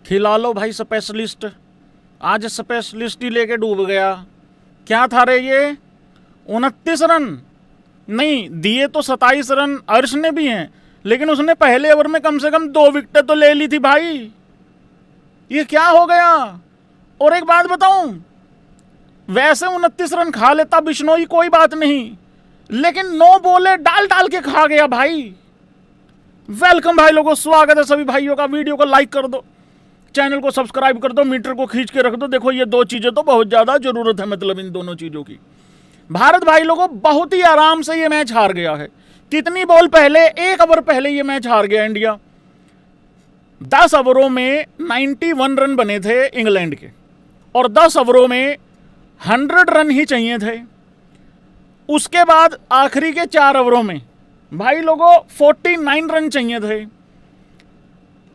खिला लो भाई स्पेशलिस्ट। आज स्पेशलिस्ट ही लेके डूब गया। क्या था रे ये? 29 रन नहीं दिए तो 27 रन अर्श ने भी हैं, लेकिन उसने पहले ओवर में कम से कम 2 विकेट तो ले ली थी भाई। ये क्या हो गया? और एक बात बताऊं, वैसे 29 रन खा लेता बिश्नोई कोई बात नहीं, लेकिन 9 बॉले डाल डाल के खा गया भाई। वेलकम भाई लोगों, स्वागत है सभी भाइयों का। वीडियो को लाइक कर दो, चैनल को सब्सक्राइब कर दो, मीटर को खींच के रख दो। देखो ये 2 चीजें तो बहुत ज्यादा जरूरत है, मतलब इन दोनों चीजों की। भारत भाई लोगों बहुत ही आराम से ये मैच हार गया है। कितनी बॉल पहले, 1 ओवर पहले ये मैच हार गया इंडिया। 10 ओवरों में 91 रन बने थे इंग्लैंड के, और 10 ओवरों में 100 रन ही चाहिए थे। उसके बाद आखिरी के 4 ओवरों में भाई लोगों 49 रन चाहिए थे।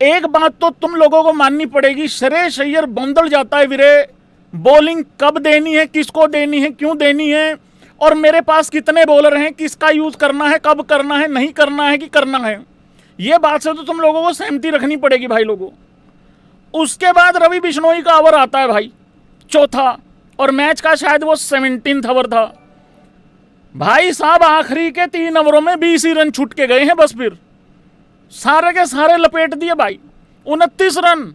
एक बात तो तुम लोगों को माननी पड़ेगी, श्रेयस अय्यर बंदल जाता है वीरे। बॉलिंग कब देनी है, किसको देनी है, क्यों देनी है, और मेरे पास कितने बॉलर हैं, किसका यूज करना है, कब करना है, नहीं करना है कि करना है, ये बात से तो तुम लोगों को सहमति रखनी पड़ेगी भाई लोगों। उसके बाद रवि बिश्नोई का ओवर आता है भाई, चौथा, और मैच का शायद वो 17th ओवर था। भाई साहब आखिरी के 3 ओवरों में 20 ही रन छूट के गए हैं बस, फिर सारे के सारे लपेट दिए भाई। 29 रन,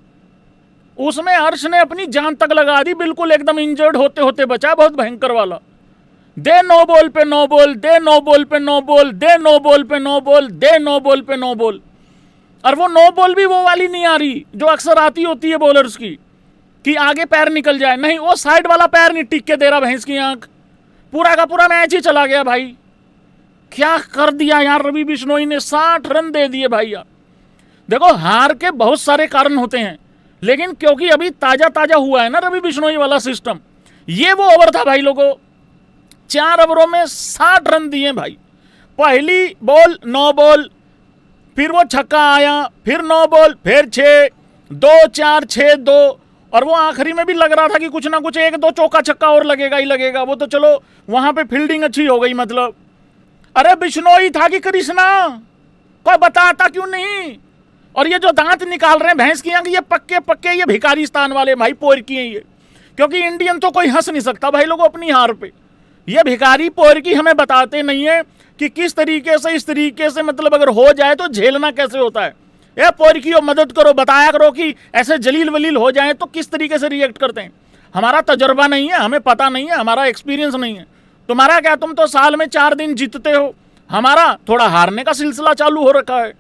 उसमें हर्ष ने अपनी जान तक लगा दी, बिल्कुल एकदम इंजर्ड होते होते बचा, बहुत भयंकर वाला। दे 9 बॉल पे 9 बॉल, दे 9 बॉल पे 9 बॉल, दे 9 बॉल पे 9 बॉल, दे 9 बॉल पे 9 बॉल। और वो 9 बॉल भी वो वाली नहीं आ रही जो अक्सर आती होती है बॉलर्स की, कि आगे पैर निकल जाए, नहीं, वो साइड वाला पैर नहीं टिक के दे रहा भैंस की आंख। पूरा का पूरा मैच ही चला गया भाई। क्या कर दिया यार रवि बिश्नोई ने, 60 रन दे दिए भाई यार। देखो हार के बहुत सारे कारण होते हैं, लेकिन क्योंकि अभी ताजा ताजा हुआ है ना रवि बिश्नोई वाला सिस्टम, ये वो ओवर था भाई लोगों। 4 ओवरों में 60 रन दिए भाई। पहली बॉल 9 बॉल, फिर वो छक्का आया, फिर 9 बॉल, फिर 6, 2 4 6 2, और वो आखिरी में भी लग रहा था कि कुछ ना कुछ 1-2 चौका छक्का और लगेगा ही लगेगा। वो तो चलो वहां पे फील्डिंग अच्छी हो गई मतलब। अरे बिश्नोई था कि कृष्णा, कोई बताता क्यों नहीं? और ये जो दांत निकाल रहे हैं भैंस की आंख, ये पक्के पक्के ये भिखारिस्तान वाले भाई पोर की हैं ये, क्योंकि इंडियन तो कोई हंस नहीं सकता भाई लोगों अपनी हार पे। ये भिखारी पोर की हमें बताते नहीं है कि किस तरीके से, इस तरीके से, मतलब अगर हो जाए तो झेलना कैसे होता है। ये पोर की मदद करो, बताया करो कि ऐसे जलील वलील हो जाए तो किस तरीके से रिएक्ट करते हैं। हमारा तजर्बा नहीं है, हमें पता नहीं है, हमारा एक्सपीरियंस नहीं है। तुम्हारा क्या, तुम तो साल में 4 दिन जीतते हो, हमारा थोड़ा हारने का सिलसिला चालू हो रखा है।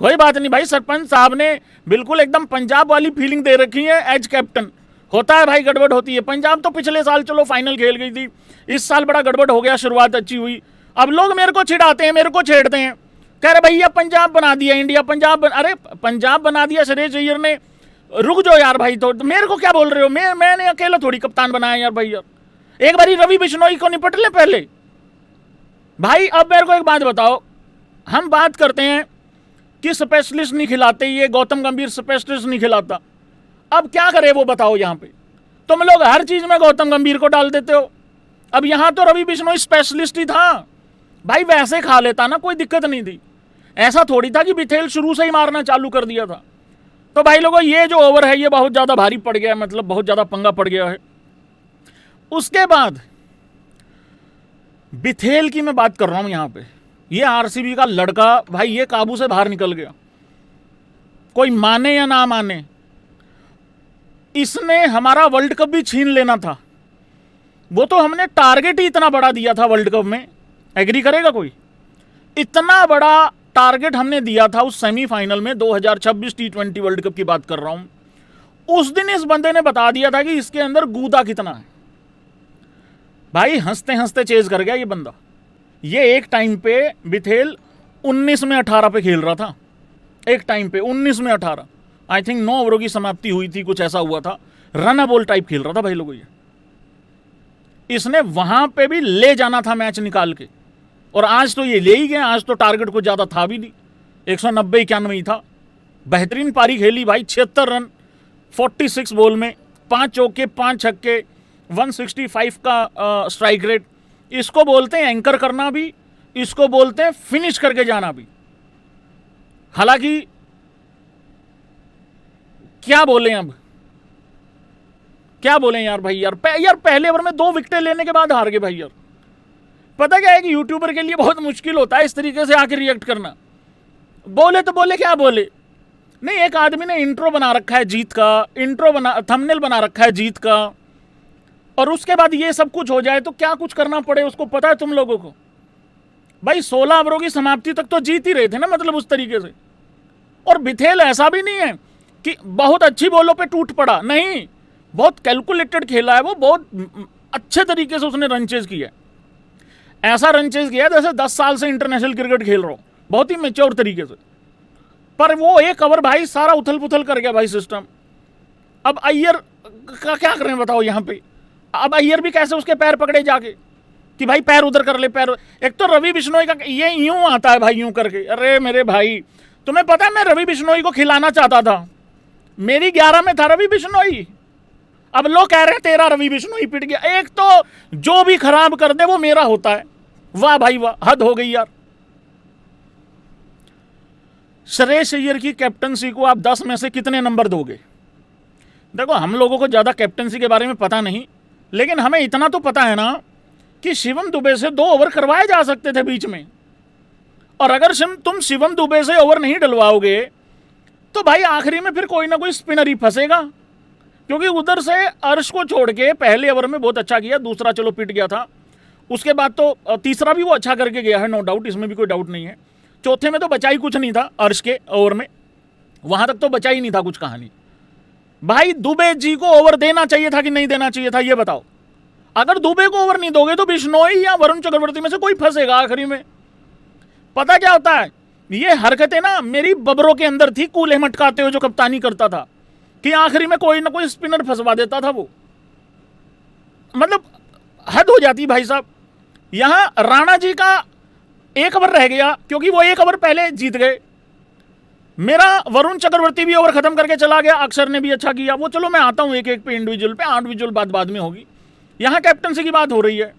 कोई बात नहीं भाई, सरपंच साहब ने बिल्कुल एकदम पंजाब वाली फीलिंग दे रखी है एज कैप्टन। होता है भाई, गड़बड़ होती है। पंजाब तो पिछले साल चलो फाइनल खेल गई थी, इस साल बड़ा गड़बड़ हो गया, शुरुआत अच्छी हुई। अब लोग मेरे को चिढ़ाते हैं, मेरे को छेड़ते हैं, कह रहे भैया पंजाब बना दिया इंडिया, अरे पंजाब बना दिया श्रेयस अय्यर ने। रुक जाओ यार भाई, तो मेरे को क्या बोल रहे हो? मैंने अकेला थोड़ी कप्तान बनाया यार भाई यार। एक बारी रवि बिश्नोई को निपट ले पहले भाई। अब मेरे को एक बात बताओ, हम बात करते हैं कि स्पेशलिस्ट नहीं खिलाते, ये गौतम गंभीर स्पेशलिस्ट नहीं खिलाता। अब क्या करे वो बताओ? यहाँ पे तुम लोग हर चीज में गौतम गंभीर को डाल देते हो। अब यहां तो रवि बिश्नोई स्पेशलिस्ट ही था भाई, वैसे खा लेता ना, कोई दिक्कत नहीं थी। ऐसा थोड़ी था कि बिथेल शुरू से ही मारना चालू कर दिया था। तो भाई लोगों ये जो ओवर है ये बहुत ज्यादा भारी पड़ गया है, मतलब बहुत ज्यादा पंगा पड़ गया है। उसके बाद बिथेल की मैं बात कर रहा हूं यहां पे। ये आरसीबी का लड़का भाई, ये काबू से बाहर निकल गया, कोई माने या ना माने। इसने हमारा वर्ल्ड कप भी छीन लेना था। वो तो हमने टारगेट ही इतना बड़ा दिया था वर्ल्ड कप में, एग्री करेगा कोई? इतना बड़ा टारगेट हमने दिया था उस सेमीफाइनल में, 2026 T20 वर्ल्ड कप की बात कर रहा हूं। उस दिन इस बंदे ने बता दिया था कि इसके अंदर गूदा कितना है। भाई हंसते हंसते चेज कर गया ये बंदा। ये एक टाइम पे बिथेल 19 में 18 पे खेल रहा था, एक टाइम पे 19 में 18, आई थिंक 9 ओवरों की समाप्ति हुई थी, कुछ ऐसा हुआ था। रन बॉल टाइप खेल रहा था भाई लोगों। ये इसने वहां पे भी ले जाना था मैच निकाल के, और आज तो ये ले ही गया। आज तो टारगेट कुछ ज्यादा था भी नहीं, 190-91 ही था। बेहतरीन पारी खेली भाई, 76 रन 46 बॉल में, 5 चौके 5 छक्के, 165 का स्ट्राइक रेट। इसको बोलते हैं एंकर करना भी, इसको बोलते हैं फिनिश करके जाना भी। हालांकि क्या बोले अब, क्या बोले यार भाई यार। यार पहले ओवर में 2 विकेटें लेने के बाद हार गए भाई यार। पता क्या है कि यूट्यूबर के लिए बहुत मुश्किल होता है इस तरीके से आके रिएक्ट करना। बोले तो बोले, क्या बोले। नहीं, एक आदमी ने इंट्रो बना रखा है जीत का, थंबनेल बना रखा है जीत का, और उसके बाद ये सब कुछ हो जाए तो क्या कुछ करना पड़े उसको पता है तुम लोगों को। भाई 16 ओवरों की समाप्ति तक तो जीत ही रहे थे ना, मतलब उस तरीके से। और बिथेल ऐसा भी नहीं है कि बहुत अच्छी बॉलों पे टूट पड़ा, नहीं, बहुत कैलकुलेटेड खेला है वो, बहुत अच्छे तरीके से उसने रन चेज किया। ऐसा रन चेज किया जैसे 10 साल से इंटरनेशनल क्रिकेट खेल रहा हूं, बहुत ही मैच्योर तरीके से। पर वो एक ओवर भाई सारा उथल पुथल कर गया भाई सिस्टम। अब अय्यर का क्या करें बताओ यहाँ पे। अब अय्यर भी कैसे उसके पैर पकड़े जाके कि भाई पैर उधर कर ले, पैर। एक तो रवि बिश्नोई का ये यूं आता है भाई, यूं करके। अरे मेरे भाई, तुम्हें पता है मैं रवि बिश्नोई को खिलाना चाहता था, मेरी 11 में था रवि बिश्नोई। अब लोग कह रहे हैं तेरा रवि बिश्नोई पिट गया। एक तो जो भी खराब कर दे वो मेरा होता है। वाह भाई वाह, हद हो गई यार। श्रेयस अय्यर की कैप्टनसी को आप 10 में से कितने नंबर दोगे? देखो, हम लोगों को ज़्यादा कैप्टनसी के बारे में पता नहीं, लेकिन हमें इतना तो पता है ना कि शिवम दुबे से 2 ओवर करवाए जा सकते थे बीच में। और अगर तुम शिवम दुबे से ओवर नहीं डलवाओगे तो भाई आखिरी में फिर कोई ना कोई स्पिनर ही फंसेगा। क्योंकि उधर से अर्श को छोड़ के पहले ओवर में बहुत अच्छा किया, दूसरा चलो पिट गया था, उसके बाद तो तीसरा भी वो अच्छा करके गया है, नो डाउट, इसमें भी कोई डाउट नहीं है। चौथे में तो बचा ही कुछ नहीं था अर्श के ओवर में, वहां तक तो बचा ही नहीं था कुछ कहानी। भाई दुबे जी को ओवर देना चाहिए था कि नहीं देना चाहिए था, ये बताओ। अगर दुबे को ओवर नहीं दोगे तो बिश्नोई या वरुण चक्रवर्ती में से कोई फंसेगा आखिरी में। पता क्या होता है, ये हरकतें ना मेरी बबरों के अंदर थी, कूल्हे मटकाते हुए जो कप्तानी करता था, कि आखिरी में कोई ना कोई स्पिनर फंसवा देता था वो। मतलब हद हो जाती भाई साहब। यहां राणा जी का 1 ओवर रह गया क्योंकि वो 1 ओवर पहले जीत गए। मेरा वरुण चक्रवर्ती भी ओवर खत्म करके चला गया, अक्षर ने भी अच्छा किया। वो चलो मैं आता हूं एक एक पे, इंडिविजुअल पे, इंडिविजुअल बात बाद में होगी। यहां कैप्टनसी की बात हो रही है।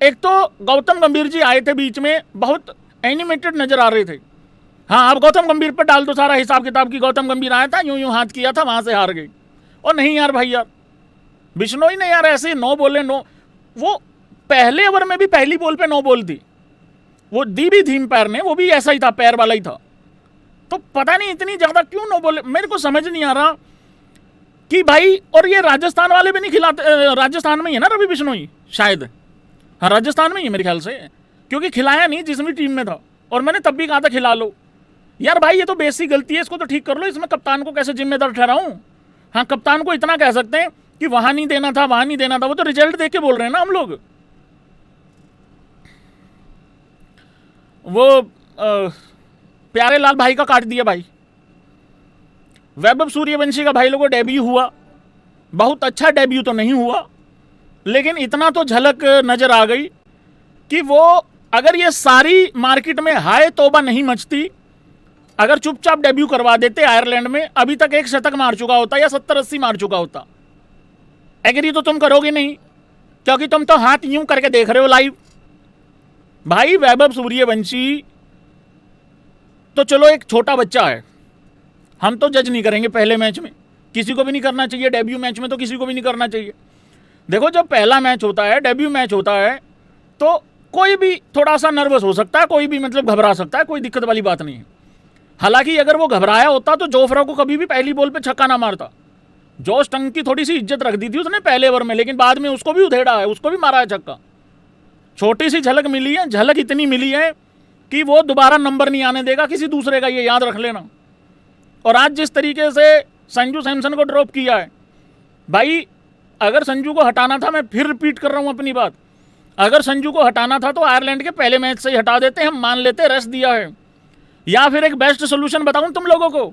एक तो गौतम गंभीर जी आए थे बीच में, बहुत एनिमेटेड नजर आ रहे थे। हाँ, अब गौतम गंभीर पर डाल दो सारा हिसाब किताब की गौतम गंभीर आया था, यूं यूं हाथ किया था, वहां से हार गए। और नहीं यार भाई यार, बिश्नोई ने यार ऐसे 9 बोले 9, वो पहले ओवर में भी पहली बॉल पे 9 बॉल थी, वो दी भी थी पैर ने, वो भी ऐसा ही था, पैर वाला ही था। तो पता नहीं इतनी ज्यादा क्यों 9 बॉल, मेरे को समझ नहीं आ रहा कि भाई। और ये राजस्थान वाले भी नहीं खिलाते, राजस्थान में ही है ना रवि बिश्नोई शायद, हाँ राजस्थान में ही मेरे ख्याल से, क्योंकि खिलाया नहीं जिस भी टीम में था। और मैंने तब भी कहा था खिला लो यार भाई, ये तो बेसिक गलती है, इसको तो ठीक कर लो। इसमें कप्तान को कैसे जिम्मेदार ठहराऊं? हाँ, कप्तान को इतना कह सकते हैं कि वहां नहीं देना था, वहां नहीं देना था, वो तो रिजल्ट देख के बोल रहे हैं ना हम लोग। वो प्यारे लाल भाई का काट दिया भाई। वैभव सूर्यवंशी का भाई लोगों डेब्यू हुआ, बहुत अच्छा डेब्यू तो नहीं हुआ, लेकिन इतना तो झलक नजर आ गई कि वो, अगर ये सारी मार्केट में हाय तौबा नहीं मचती, अगर चुपचाप डेब्यू करवा देते आयरलैंड में, अभी तक 1 शतक मार चुका होता या 70-80 मार चुका होता। एग्री तो तुम करोगे नहीं, क्योंकि तुम तो हाथ यूं करके देख रहे हो लाइव। भाई वैभव सूर्यवंशी तो चलो एक छोटा बच्चा है, हम तो जज नहीं करेंगे पहले मैच में, किसी को भी नहीं करना चाहिए, डेब्यू मैच में तो किसी को भी नहीं करना चाहिए। देखो, जब पहला मैच होता है, डेब्यू मैच होता है, तो कोई भी थोड़ा सा नर्वस हो सकता है, कोई भी मतलब घबरा सकता है, कोई दिक्कत वाली बात नहीं है। हालांकि अगर वो घबराया होता तो जोफ्रा को कभी भी पहली बॉल पे छक्का ना मारता। जॉश टंग की थोड़ी सी इज्जत रख दी थी उसने पहले ओवर में, लेकिन बाद में उसको भी उधेड़ा है, उसको भी मारा है छक्का। छोटी सी झलक मिली है, झलक इतनी मिली है कि वो दोबारा नंबर नहीं आने देगा किसी दूसरे का, ये याद रख लेना। और आज जिस तरीके से संजू सैमसन को ड्रॉप किया है भाई, अगर संजू को हटाना था, मैं फिर रिपीट कर रहा हूं अपनी बात, अगर संजू को हटाना था तो आयरलैंड के पहले मैच से ही हटा देते, हम मान लेते रेस्ट दिया है। या फिर एक बेस्ट सोल्यूशन बताऊं तुम लोगों को,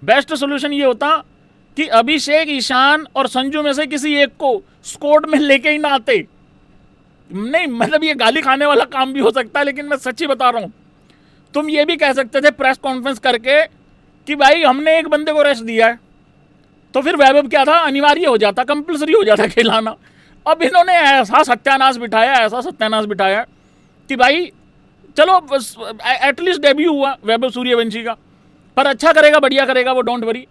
बेस्ट सोल्यूशन ये होता कि अभिषेक, ईशान और संजू में से किसी एक को स्क्वाड में लेके ही ना आते। नहीं मतलब ये गाली खाने वाला काम भी हो सकता है, लेकिन मैं सच्ची बता रहा हूं। तुम ये भी कह सकते थे प्रेस कॉन्फ्रेंस करके कि भाई हमने एक बंदे को रेस्ट दिया है, तो फिर वैभव क्या था, अनिवार्य हो जाता, कंपलसरी हो जाता खिलाना। अब इन्होंने ऐसा सत्यानाश बिठाया, ऐसा सत्यानाश बिठाया कि भाई चलो एटलीस्ट डेब्यू हुआ वैभव सूर्यवंशी का, पर अच्छा करेगा, बढ़िया करेगा वो, डोंट वरी।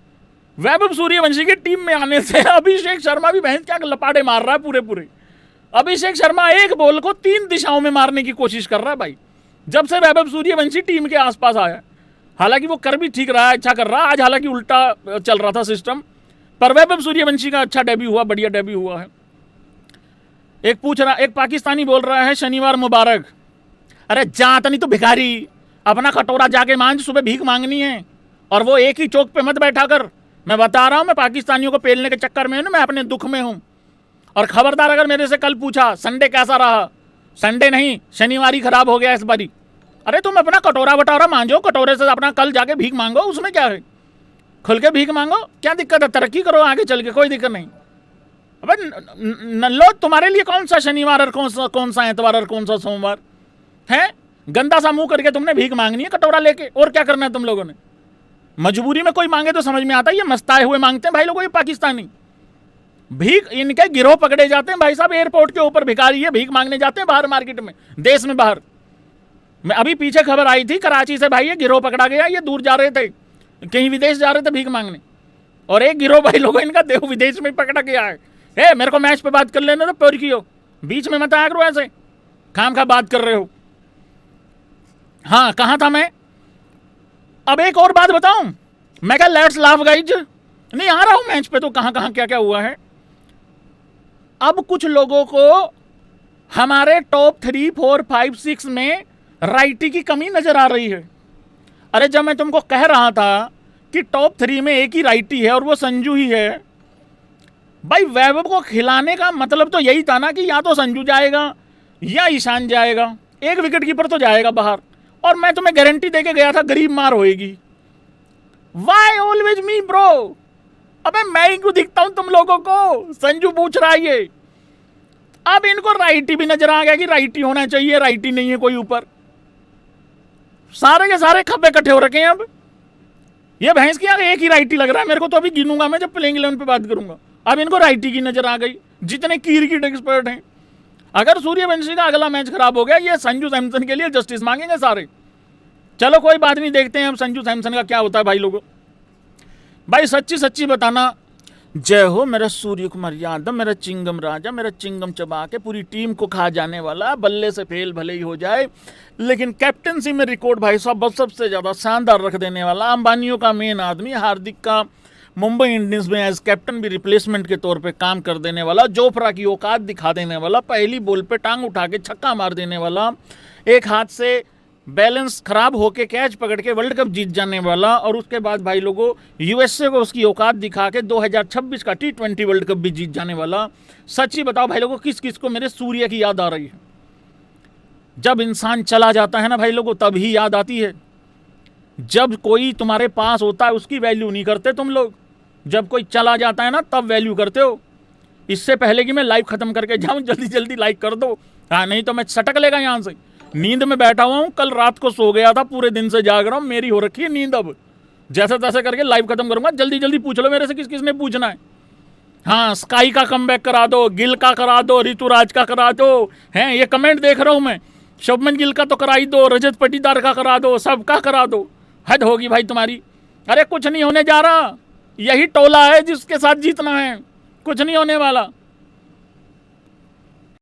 वैभव सूर्यवंशी की टीम में आने से अभिषेक शर्मा भी भैंस क्या लपाटे मार रहा है पूरे पूरे। अभिषेक शर्मा एक बॉल को 3 दिशाओं में मारने की कोशिश कर रहा है भाई, जब से वैभव सूर्यवंशी टीम के आसपास आया। हालांकि वो कर भी ठीक रहा है, अच्छा कर रहा है। आज हालांकि उल्टा चल रहा था सिस्टम, पर वैभव सूर्यवंशी का अच्छा डेब्यू हुआ, बढ़िया डेब्यू हुआ है। एक पाकिस्तानी बोल रहा है शनिवार मुबारक। अरे जात नहीं तो भिखारी, अपना कटोरा जाके मांझ, सुबह भीख मांगनी है। और वो एक ही चौक पे मत बैठा कर, मैं बता रहा हूं, मैं पाकिस्तानियों को पेलने के चक्कर में हूं, मैं अपने दुख में हूं। और खबरदार अगर मेरे से कल पूछा संडे कैसा रहा, संडे नहीं शनिवार ही खराब हो गया इस बारी। अरे तुम अपना कटोरा वटोरा मांझो, कटोरे से अपना कल जाके भीख मांगो, उसमें क्या है, खुल के भीख मांगो, क्या दिक्कत है, तरक्की करो आगे चल के, कोई दिक्कत नहीं। अबे नल्लो, तुम्हारे लिए कौन सा शनिवार और कौन सा एतवार और कौन सा सोमवार है। गंदा सा मुंह करके तुमने भीख मांगनी है कटोरा लेके, और क्या करना है तुम लोगों ने। मजबूरी में कोई मांगे तो समझ में आता है, ये मस्ताए हुए मांगते हैं भाई लोगों, ये पाकिस्तानी भीख, इनके गिरोह पकड़े जाते हैं भाई साहब। एयरपोर्ट के ऊपर भिखारी है, भीख मांगने जाते हैं बाहर मार्केट में, देश में बाहर। मैं अभी पीछे खबर आई थी कराची से, भाई ये गिरोह पकड़ा गया, ये दूर जा रहे थे, कहीं विदेश जा रहे थे भीख मांगने, और एक गिरोह भाई लोगों इनका देव विदेश में पकड़ा गया है। मेरे को मैच पे बात कर लेने तो प्योर की हो, बीच में मत आया करो ऐसे, खाम खा बात कर रहे हो। हाँ, कहाँ था मैं। अब एक और बात बताऊं, मैं क्या लेट्स लाफ गाइज, नहीं आ रहा हूं मैच पे, तो कहां कहां क्या क्या हुआ है। अब कुछ लोगों को हमारे टॉप 3, 4, 5, 6 में राइटी की कमी नजर आ रही है। अरे जब मैं तुमको कह रहा था कि टॉप 3 में एक ही राइटी है और वो संजू ही है, भाई वैभव को खिलाने का मतलब तो यही था ना कि या तो संजू जाएगा या ईशान जाएगा, एक विकेट कीपर तो जाएगा बाहर। और मैं तुम्हें गारंटी देके गया था गरीब मार होएगी। Why always me bro. अबे मैं ही क्यों दिखता हूं तुम लोगों को, संजू पूछ रहा है ये। अब इनको राइटी भी नजर आ गया कि राइटी होना चाहिए, राइटी नहीं है कोई ऊपर, सारे के सारे खब्बे इकट्ठे हो रखे हैं। अब ये भैंस की एक ही राइटी लग रहा है मेरे को, तो अभी गिनूंगा मैं जब प्लेइंग 11 पे बात करूंगा। अब इनको राइटी की नजर आ गई, जितने क्रिकेट एक्सपर्ट हैं। अगर सूर्यवंशी का अगला मैच खराब हो गया, ये संजू सैमसन के लिए जस्टिस मांगेंगे सारे। चलो कोई बात नहीं, देखते हैं अब संजू सैमसन का क्या होता है भाई लोगों। भाई सच्ची सच्ची बताना, जय हो मेरा सूर्य कुमार यादव, मेरा चिंगम राजा, मेरा चिंगम चबा के पूरी टीम को खा जाने वाला, बल्ले से फेल भले ही हो जाए लेकिन कैप्टनसी में रिकॉर्ड भाई साहब सबसे ज़्यादा शानदार रख देने वाला, अंबानियों का मेन आदमी, हार्दिक का मुंबई इंडियंस में एज कैप्टन भी रिप्लेसमेंट के तौर पे काम कर देने वाला, जोफ्रा की औकात दिखा देने वाला, पहली बॉल पे टांग उठा के छक्का मार देने वाला, एक हाथ से बैलेंस खराब होके कैच पकड़ के वर्ल्ड कप जीत जाने वाला, और उसके बाद भाई लोगों यूएसए को उसकी औकात दिखा के 2026 का T20 वर्ल्ड कप भी जीत जाने वाला। सच्ची बताओ भाई लोगों, किस किस को मेरे सूर्य की याद आ रही है। जब इंसान चला जाता है ना भाई लोगों, तब ही याद आती है। जब कोई तुम्हारे पास होता है उसकी वैल्यू नहीं करते तुम लोग, जब कोई चला जाता है ना तब वैल्यू करते हो। इससे पहले कि मैं लाइव खत्म करके जाऊं, जल्दी जल्दी लाइक कर दो, हाँ नहीं तो मैं सटक लेगा यहाँ से। नींद में बैठा हुआ हूँ, कल रात को सो गया था, पूरे दिन से जाग रहा हूँ, मेरी हो रखी है नींद। अब जैसे तैसे करके लाइव खत्म करूंगा, जल्दी जल्दी पूछ लो मेरे से किस किसने पूछना है। हाँ, स्काई का कमबैक करा दो, गिल का करा दो, ऋतुराज का करा दो, हैं ये कमेंट देख रहा हूँ मैं। शुभमन गिल का तो करा ही दो, रजत पाटीदार का करा दो, सबका करा दो। हद होगी भाई तुम्हारी। अरे कुछ नहीं होने जा रहा, यही टोला है जिसके साथ जीतना है, कुछ नहीं होने वाला।